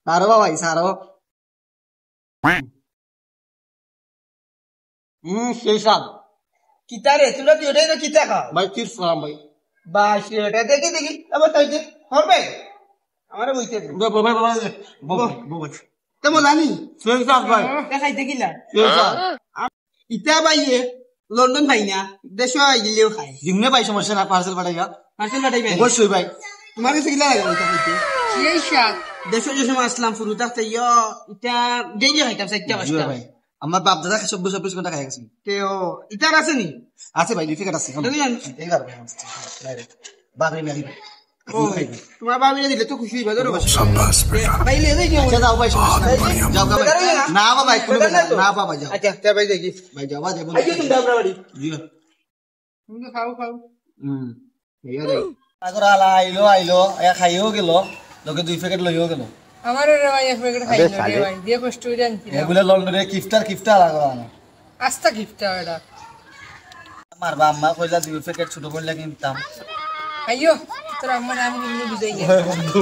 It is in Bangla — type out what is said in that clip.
সারো ভাই সারো সেই সাপ কিতা রে তোরা তুই ওটাই না কিতা খাও ভাই চিপস খালাম ভাই বাস এটা দেখি দেখি আবার তাই যে হবে আমারে বইতে দে ভাই তেমন জানি সেই সাপ ভাই দেখাই দেখিলা সেই সাপ ইতা ভাইয়ে লন্ডন ভাই না দেশে গেলেও খায় জিমনে ভাই সমস্যা না পার্সেল পাঠাইয়া পার্সেল পাঠাইবে অবশ্যই ভাই তোমার কাছে গিলা লাগে ওইটা হইতে সেই শাক দেশে যে সময় আসলাম শুরু থাকতে ইটা ডেইলি খাইতাম চারটা পাঁচটা ভাই আমার বাপ দাদা 24 ঘন্টা খাই গেছে তেও ইটার আছে নি আছে ভাই লিফিকেট আছে এইবার ভাই বাপরে মেলি ও তোমার বাবিরে দিলে তো খুশি হইবা ধরো শাবাশ বেটা ভাই লে যাই আচ্ছা যাও ভাই সমস্যা নাই যাও ভাই না বাবা কোনো না বাবা যাও আচ্ছা তে ভাই দেখি ভাই যাও ভাই যাও আইও তুমি দাবরা বাড়ি জি তুমি তো খাও খাও এইয়া রে আগর আইলো খাইও গেল লগে 2 প্যাকেট লইও গেল আমার রে ভাই এক প্যাকেট খাই না রে ভাই দিয়ে কষ্ট করে আনছি এগুলা লন্ডনে কিফটার আগর আনা আস্তা গিফট এটা মারবা আম্মা কইলা 2 প্যাকেট ছোট করলে কিনতাম আইও তোর আম্মা নাম কিন্তু বুঝাই গেছে বন্ধু